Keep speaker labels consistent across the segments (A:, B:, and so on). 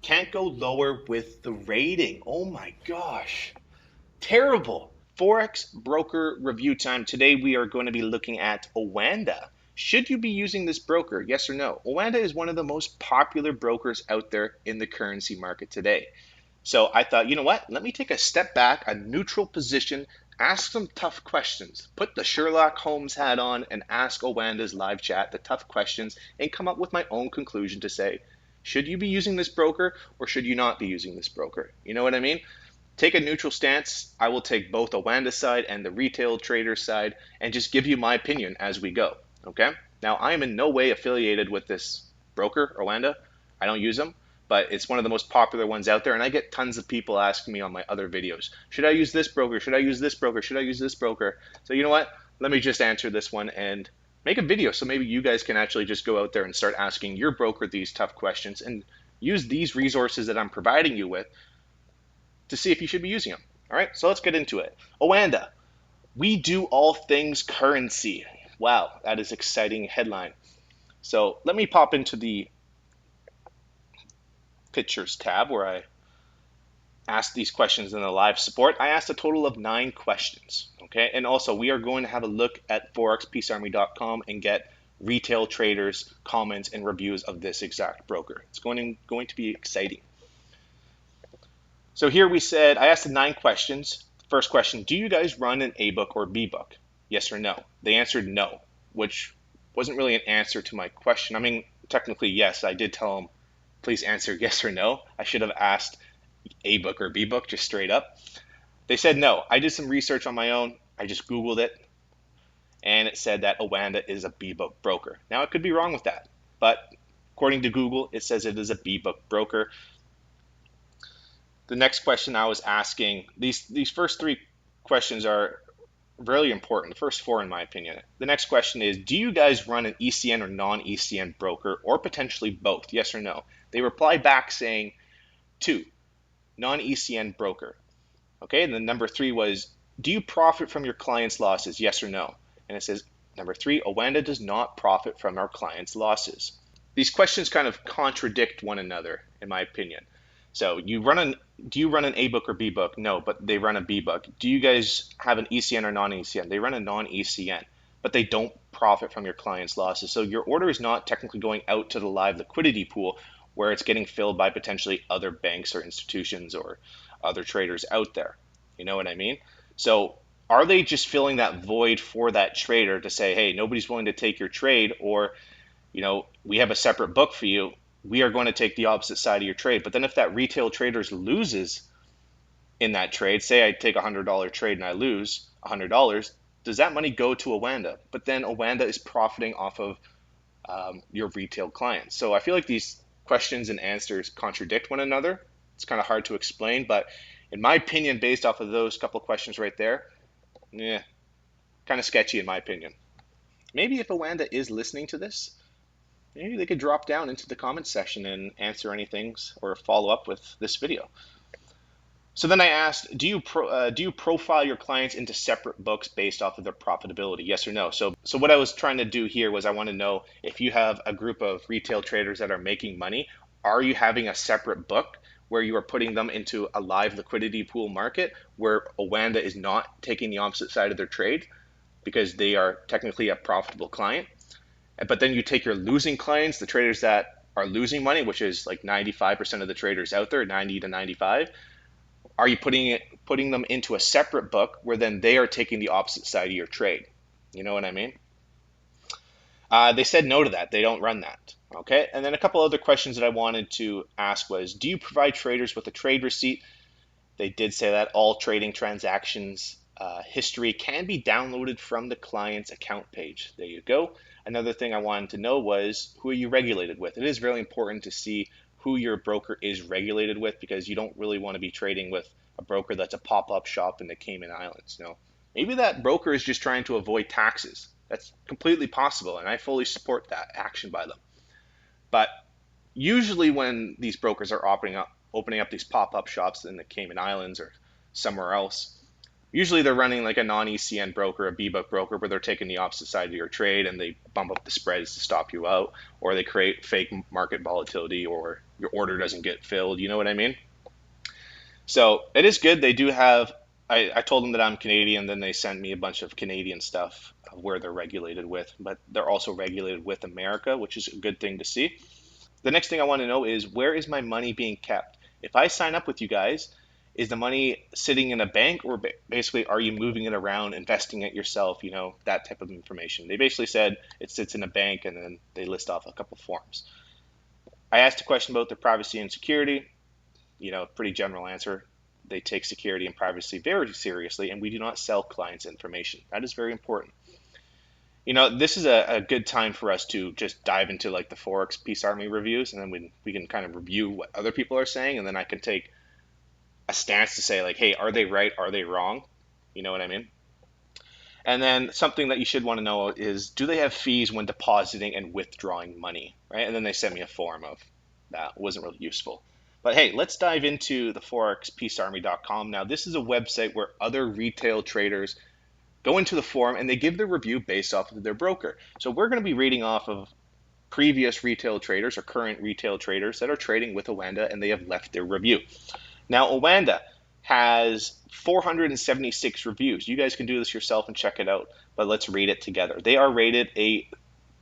A: Can't go lower with the rating. Oh my gosh. Terrible. Forex broker review time. Today we are going to be looking at Awanda. Should you be using this broker? Yes or no? Awanda is one of the most popular brokers out there in the currency market today. So I thought, you know what? Let me take a step back, a neutral position, ask some tough questions. Put the Sherlock Holmes hat on and ask Awanda's live chat the tough questions and come up with my own conclusion to say, should you be using this broker or should you not be using this broker? You know what I mean? Take a neutral stance. I will take both Awanda's side and the retail trader's side and just give you my opinion as we go. Okay? Now, I am in no way affiliated with this broker, Awanda. I don't use them, but it's one of the most popular ones out there, and I get tons of people asking me on my other videos, should I use this broker? Should I use this broker? Should I use this broker? So you know what? Let me just answer this one and make a video so maybe you guys can actually just go out there and start asking your broker these tough questions and use these resources that I'm providing you with to see if you should be using them. All right, so let's get into it. Awanda, we do all things currency. Wow, that is exciting headline. So let me pop into the pictures tab where I asked these questions in the live support. I asked a total of 9 questions. Okay, and also we are going to have a look at forexpeacearmy.com and get retail traders' comments and reviews of this exact broker. It's going to be exciting. So here we said, I asked the 9 questions. First question, do you guys run an A book or B book? Yes or no? They answered no, which wasn't really an answer to my question. I mean, technically, yes, I did tell them, please answer yes or no. I should have asked A book or B book, just straight up. They said no. I did some research on my own. I just Googled it, and it said that Awanda is a B book broker. Now, I could be wrong with that, but according to Google, it says it is a B book broker. The next question I was asking, these first 3 questions are really important, the first 4 in my opinion. The next question is, do you guys run an ECN or non-ECN broker or potentially both, yes or no? They replied back saying 2, non-ECN broker. Okay, and then number 3 was, do you profit from your clients' losses, yes or no? And it says, number 3, Awanda does not profit from our clients' losses. These questions kind of contradict one another, in my opinion. So do you run an A book or B book? No, but they run a B book. Do you guys have an ECN or non-ECN? They run a non-ECN, but they don't profit from your clients' losses. So your order is not technically going out to the live liquidity pool where it's getting filled by potentially other banks or institutions or other traders out there. You know what I mean? So are they just filling that void for that trader to say, hey, nobody's willing to take your trade, or, you know, we have a separate book for you. We are going to take the opposite side of your trade. But then if that retail trader loses in that trade, say I take a $100 trade and I lose $100, does that money go to Awanda? But then Awanda is profiting off of your retail clients. So I feel like these questions and answers contradict one another. It's kind of hard to explain, but in my opinion, based off of those couple of questions right there, yeah, kind of sketchy in my opinion. Maybe if Awanda is listening to this, maybe they could drop down into the comments section and answer anything or follow up with this video. So then I asked, do you profile your clients into separate books based off of their profitability? Yes or no? So what I was trying to do here was I want to know, if you have a group of retail traders that are making money, are you having a separate book where you are putting them into a live liquidity pool market where Awanda is not taking the opposite side of their trade because they are technically a profitable client? But then you take your losing clients, the traders that are losing money, which is like 95% of the traders out there, 90 to 95. Are you putting them into a separate book where then they are taking the opposite side of your trade? You know what I mean? They said no to that. They don't run that. Okay. And then a couple other questions that I wanted to ask was, do you provide traders with a trade receipt? They did say that all trading transactions history can be downloaded from the client's account page. There you go. Another thing I wanted to know was, who are you regulated with? It is really important to see who your broker is regulated with, because you don't really want to be trading with a broker that's a pop-up shop in the Cayman Islands. You know, maybe that broker is just trying to avoid taxes. That's completely possible, and I fully support that action by them. But usually when these brokers are opening up these pop-up shops in the Cayman Islands or somewhere else, usually they're running like a non-ECN broker, a B-book broker, where they're taking the opposite side of your trade and they bump up the spreads to stop you out, or they create fake market volatility, or your order doesn't get filled. You know what I mean? So it is good. They do have. I told them that I'm Canadian, then they sent me a bunch of Canadian stuff where they're regulated with, but they're also regulated with America, which is a good thing to see. The next thing I want to know is where is my money being kept? If I sign up with you guys, is the money sitting in a bank or basically are you moving it around, investing it yourself, that type of information? They basically said it sits in a bank and then they list off a couple forms. I asked a question about their privacy and security, pretty general answer. They take security and privacy very seriously and we do not sell clients information. That is very important. This is a good time for us to just dive into like the forex peace army reviews, and then we can kind of review what other people are saying, and then I can take a stance to say like, hey, are they right? Are they wrong? You know what I mean? And then something that you should want to know is, do they have fees when depositing and withdrawing money, right? And then they sent me a form of that. It wasn't really useful. But hey, let's dive into the forexpeacearmy.com. Now, this is a website where other retail traders go into the forum and they give their review based off of their broker. So we're going to be reading off of previous retail traders or current retail traders that are trading with Awanda and they have left their review. Now, Awanda has 476 reviews. You guys can do this yourself and check it out, but let's read it together. They are rated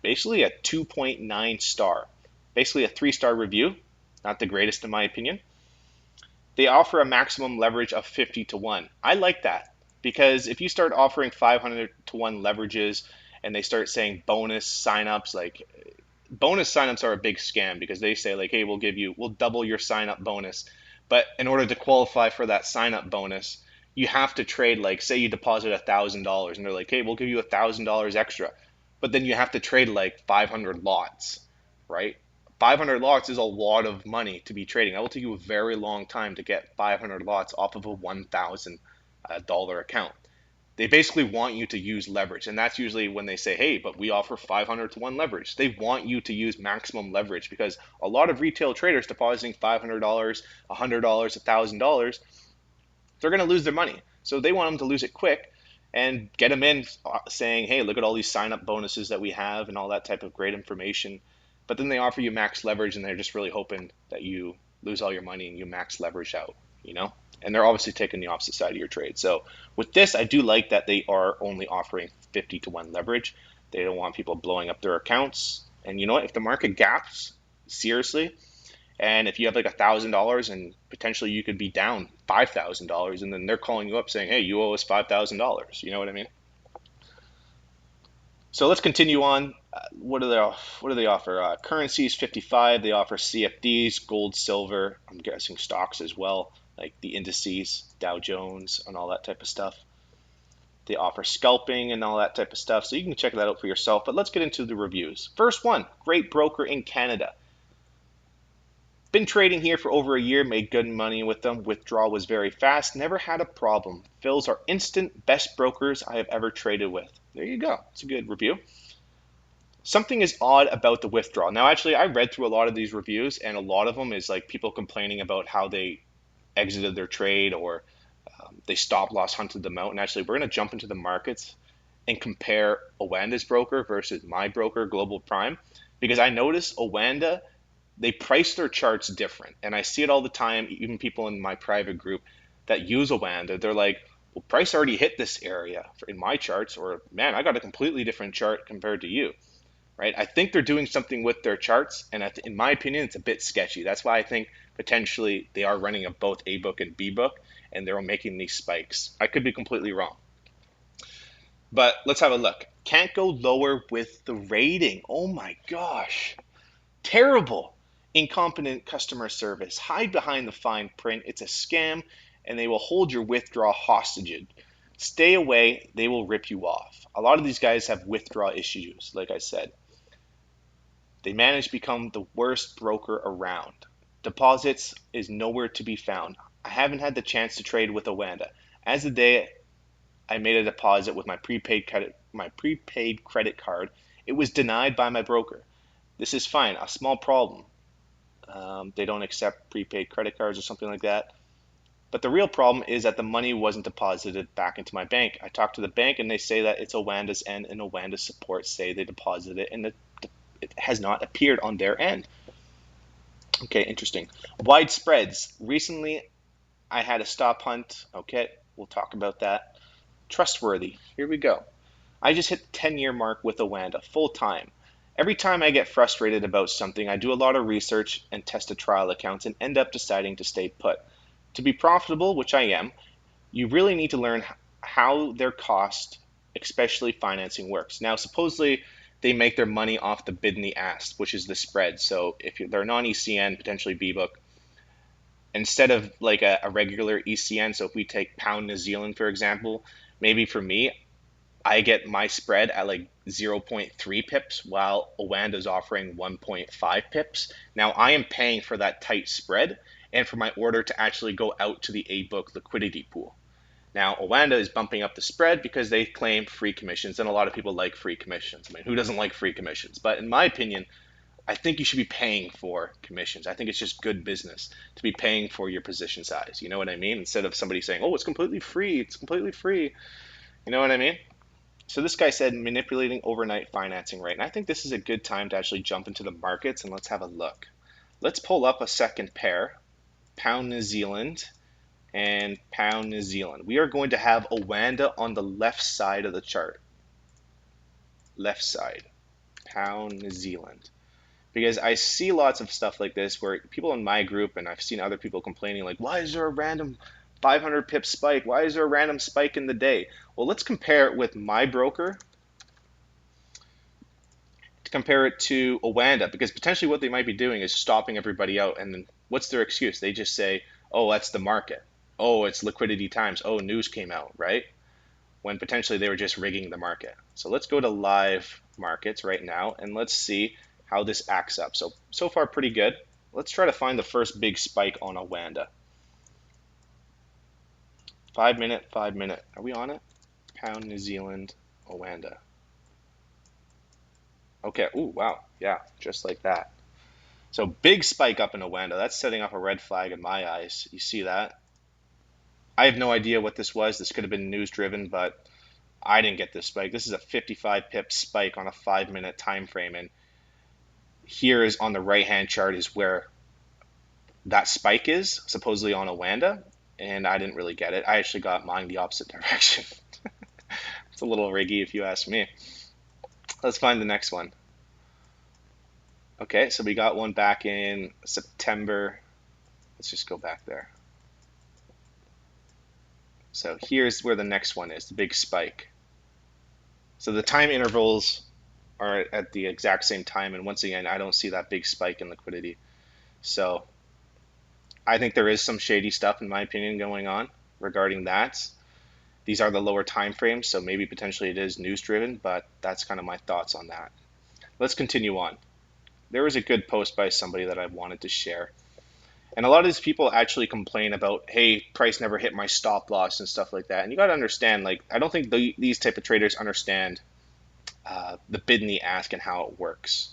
A: basically a 2.9 star, basically a 3-star review, not the greatest in my opinion. They offer a maximum leverage of 50 to 1. I like that because if you start offering 500 to 1 leverages and they start saying bonus signups, like bonus signups are a big scam because they say like, hey, we'll double your sign up bonus. But in order to qualify for that sign up bonus, you have to trade, like, say you deposit $1,000 and they're like, hey, we'll give you $1,000 extra. But then you have to trade like 500 lots, right? 500 lots is a lot of money to be trading. That will take you a very long time to get 500 lots off of a $1,000 account. They basically want you to use leverage, and that's usually when they say, hey, but we offer 500 to 1 leverage. They want you to use maximum leverage because a lot of retail traders depositing $500, $100, $1,000, they're going to lose their money. So they want them to lose it quick and get them in saying, hey, look at all these sign up bonuses that we have and all that type of great information. But then they offer you max leverage and they're just really hoping that you lose all your money and you max leverage out, And they're obviously taking the opposite side of your trade. So with this, I do like that they are only offering 50 to 1 leverage. They don't want people blowing up their accounts. And you know what? If the market gaps, seriously, and if you have like $1,000 and potentially you could be down $5,000 and then they're calling you up saying, hey, you owe us $5,000. You know what I mean? So let's continue on. What do they offer? Currencies 55. They offer CFDs, gold, silver. I'm guessing stocks as well, like the indices, Dow Jones, and all that type of stuff. They offer scalping and all that type of stuff. So you can check that out for yourself. But let's get into the reviews. First one, great broker in Canada. Been trading here for over a year, made good money with them. Withdrawal was very fast, never had a problem. Fills are instant, best brokers I have ever traded with. There you go. It's a good review. Something is odd about the withdrawal. Now, actually, I read through a lot of these reviews, and a lot of them is like people complaining about how they exited their trade or they stop loss hunted them out. And actually, we're going to jump into the markets and compare Awanda's broker versus my broker, Global Prime, because I noticed Awanda, they price their charts different. And I see it all the time, even people in my private group that use Awanda, they're like, well, price already hit this area in my charts, or man, I got a completely different chart compared to you, right? I think they're doing something with their charts, and in my opinion, it's a bit sketchy. That's why I think potentially they are running both A book and B book, and they're making these spikes. I could be completely wrong. But let's have a look. Can't go lower with the rating. Oh my gosh. Terrible. Incompetent customer service. Hide behind the fine print. It's a scam, and they will hold your withdrawal hostage. Stay away. They will rip you off. A lot of these guys have withdrawal issues, like I said. They manage to become the worst broker around. Deposits is nowhere to be found. I haven't had the chance to trade with Awanda. As the day I made a deposit with my prepaid credit card, it was denied by my broker. This is fine, a small problem. They don't accept prepaid credit cards or something like that. But the real problem is that the money wasn't deposited back into my bank. I talked to the bank and they say that it's Awanda's end, and Awanda's support say they deposited it and it has not appeared on their end. Okay, interesting. Wide spreads. Recently, I had a stop hunt. Okay, we'll talk about that. Trustworthy. Here we go. I just hit the 10-year mark with Awanda full time. Every time I get frustrated about something, I do a lot of research and test a trial account and end up deciding to stay put. To be profitable, which I am, you really need to learn how their cost, especially financing, works. Now, supposedly, they make their money off the bid and the ask, which is the spread. So if they're non-ECN, potentially B-book, instead of like a regular ECN, so if we take pound New Zealand, for example, maybe for me, I get my spread at like zero point 0.3 pips while Oanda is offering 1.5 pips. Now I am paying for that tight spread and for my order to actually go out to the A-book liquidity pool. Now, Awanda is bumping up the spread because they claim free commissions, and a lot of people like free commissions. I mean, who doesn't like free commissions? But in my opinion, I think you should be paying for commissions. I think it's just good business to be paying for your position size. You know what I mean? Instead of somebody saying, "Oh, it's completely free. It's completely free." You know what I mean? So this guy said manipulating overnight financing rate. And I think this is a good time to actually jump into the markets and let's have a look. Let's pull up a second pair, pound New Zealand and pound New Zealand. We are going to have Awanda on the left side of the chart. Left side, pound New Zealand. Because I see lots of stuff like this where people in my group and I've seen other people complaining like, why is there a random 500 pip spike? Why is there a random spike in the day? Well, let's compare it with my broker to compare it to Awanda because potentially what they might be doing is stopping everybody out. And then what's their excuse? They just say, oh, that's the market. Oh, it's liquidity times. Oh, news came out, right? When potentially they were just rigging the market. So let's go to live markets right now and let's see how this acts up. So far pretty good. Let's try to find the first big spike on Awanda. 5 minute, 5 minute. Are we on it? Pound New Zealand, Awanda. Okay. Ooh, wow. Yeah, just like that. So big spike up in Oanda. That's setting off a red flag in my eyes. You see that? I have no idea what this was. This could have been news driven, but I didn't get this spike. This is a 55 pip spike on a 5 minute time frame, and here is on the right hand chart is where that spike is supposedly on Oanda, and I didn't really get it. I actually got mine the opposite direction. It's a little riggy if you ask me. Let's find the next one. Okay, so we got one back in September. Let's just go back there. So here's where the next one is, the big spike. So the time intervals are at the exact same time, and once again, I don't see that big spike in liquidity. So I think there is some shady stuff, in my opinion, going on regarding that. These are the lower time frames, so maybe potentially it is news driven, but that's kind of my thoughts on that. Let's continue on. There was a good post by somebody that I wanted to share. And a lot of these people actually complain about, hey, price never hit my stop loss and stuff like that. And you got to understand, like, I don't think these type of traders understand the bid and the ask and how it works.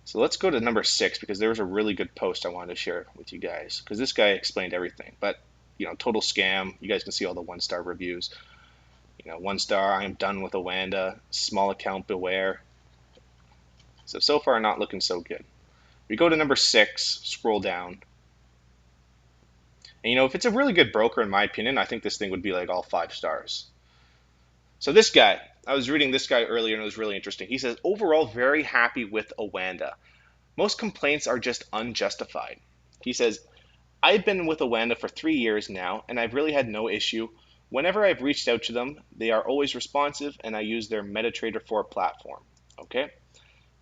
A: So let's go to number 6 because there was a really good post I wanted to share with you guys because this guy explained everything. But total scam. You guys can see all the 1-star reviews. 1-star. I am done with Awanda. Small account beware. So far not looking so good. We go to number 6. Scroll down. And if it's a really good broker, in my opinion, I think this thing would be like all 5 stars. So this guy, I was reading this guy earlier and it was really interesting. He says, overall, very happy with Awanda. Most complaints are just unjustified. He says, I've been with Awanda for 3 years now and I've really had no issue. Whenever I've reached out to them, they are always responsive and I use their MetaTrader 4 platform. Okay.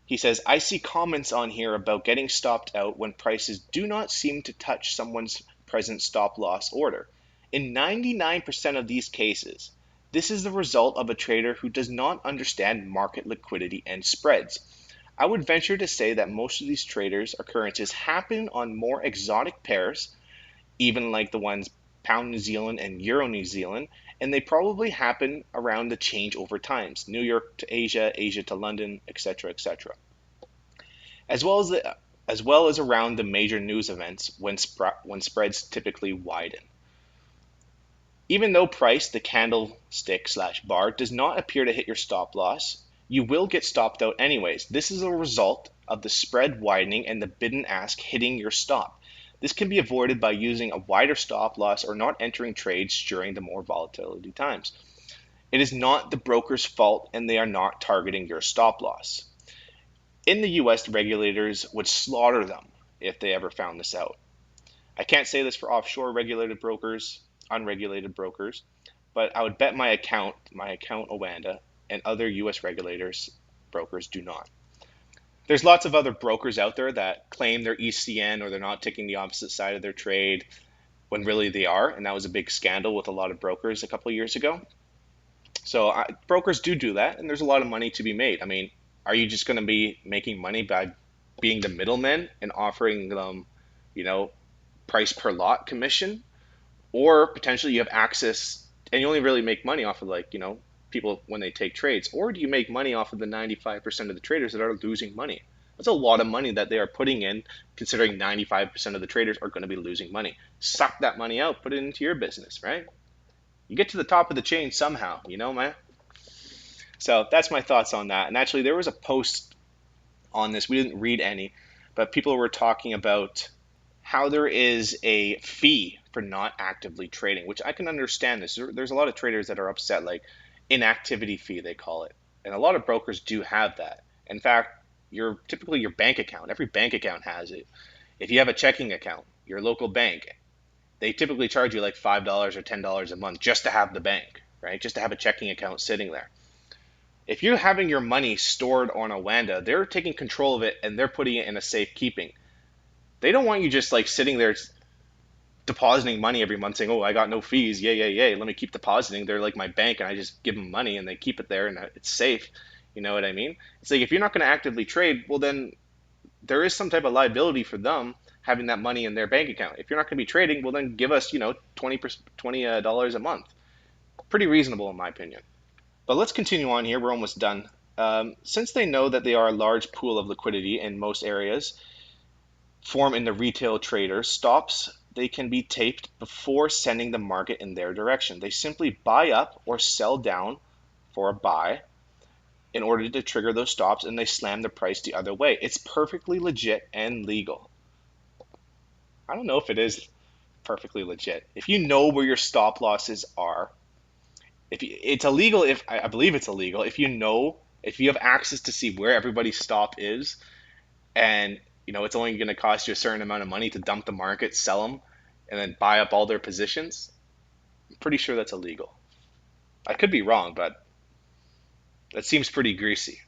A: He says, I see comments on here about getting stopped out when prices do not seem to touch someone's present stop loss order. In 99% of these cases, this is the result of a trader who does not understand market liquidity and spreads. I would venture to say that most of these traders' occurrences happen on more exotic pairs, even like the ones pound New Zealand and euro New Zealand, and they probably happen around the changeover times, New York to Asia, Asia to London, etc., etc. As well as around the major news events when spreads typically widen. Even though price, the candlestick slash bar, does not appear to hit your stop loss, you will get stopped out anyways. This is a result of the spread widening and the bid and ask hitting your stop. This can be avoided by using a wider stop loss or not entering trades during the more volatility times. It is not the broker's fault and they are not targeting your stop loss. In the US, the regulators would slaughter them if they ever found this out. I can't say this for offshore regulated brokers, unregulated brokers, but I would bet my account Awanda, and other US regulators brokers do not. There's lots of other brokers out there that claim they're ECN or they're not taking the opposite side of their trade when really they are, and that was a big scandal with a lot of brokers a couple of years ago. So brokers do that, and there's a lot of money to be made. I mean, are you just going to be making money by being the middleman and offering them, price per lot commission? Or potentially you have access and you only really make money off of people when they take trades? Or do you make money off of the 95% of the traders that are losing money? That's a lot of money that they are putting in, considering 95% of the traders are going to be losing money. Suck that money out, put it into your business, right? You get to the top of the chain somehow, man? So that's my thoughts on that. And actually, there was a post on this. We didn't read any, but people were talking about how there is a fee for not actively trading, which I can understand this. There's a lot of traders that are upset, like inactivity fee, they call it. And a lot of brokers do have that. In fact, typically your bank account, every bank account has it. If you have a checking account, your local bank, they typically charge you like $5 or $10 a month just to have the bank, right? Just to have a checking account sitting there. If you're having your money stored on Awanda, they're taking control of it and they're putting it in a safe keeping. They don't want you just like sitting there depositing money every month saying, oh, I got no fees. Yay. Let me keep depositing. They're like my bank and I just give them money and they keep it there and it's safe. You know what I mean? It's like if you're not going to actively trade, well, then there is some type of liability for them having that money in their bank account. If you're not going to be trading, well, then give us, $20 a month. Pretty reasonable in my opinion. But let's continue on here. We're almost done. Since they know that they are a large pool of liquidity in most areas, form in the retail traders, stops, they can be taped before sending the market in their direction. They simply buy up or sell down for a buy in order to trigger those stops, and they slam the price the other way. It's perfectly legit and legal. I don't know if it is perfectly legit. If you know where your stop losses are, it's illegal. If I believe it's illegal, if you have access to see where everybody's stop is, and it's only going to cost you a certain amount of money to dump the market, sell them, and then buy up all their positions, I'm pretty sure that's illegal. I could be wrong, but that seems pretty greasy.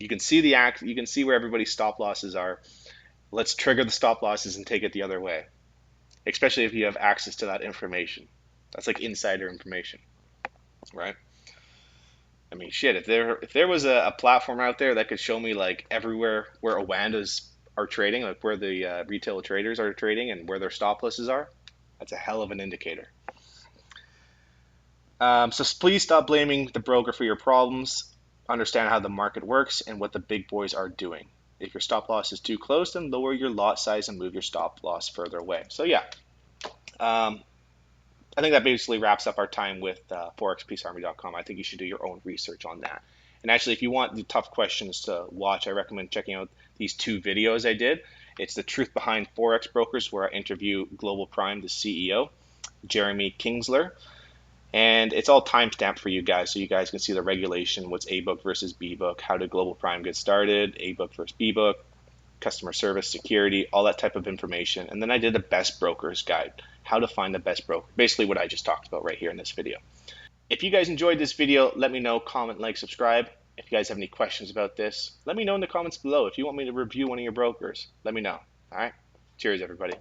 A: You can see you can see where everybody's stop losses are. Let's trigger the stop losses and take it the other way, especially if you have access to that information. That's like insider information, right? I mean, shit, if there was a platform out there that could show me like everywhere where Awandas are trading, like where the retail traders are trading and where their stop losses are, that's a hell of an indicator. So please stop blaming the broker for your problems. Understand how the market works and what the big boys are doing. If your stop loss is too close, then lower your lot size and move your stop loss further away. So yeah, I think that basically wraps up our time with forexpeacearmy.com. I think you should do your own research on that. And actually, if you want the tough questions to watch, I recommend checking out these two videos I did. It's The Truth Behind Forex Brokers, where I interview Global Prime, the CEO, Jeremy Kingsler. And it's all timestamped for you guys, so you guys can see the regulation, what's A book versus B book, how did Global Prime get started, A book versus B book, customer service, security, all that type of information. And then I did a best brokers guide, how to find the best broker, basically what I just talked about right here in this video. If you guys enjoyed this video, let me know, comment, like, subscribe. If you guys have any questions about this, let me know in the comments below. If you want me to review one of your brokers, let me know. All right, cheers everybody.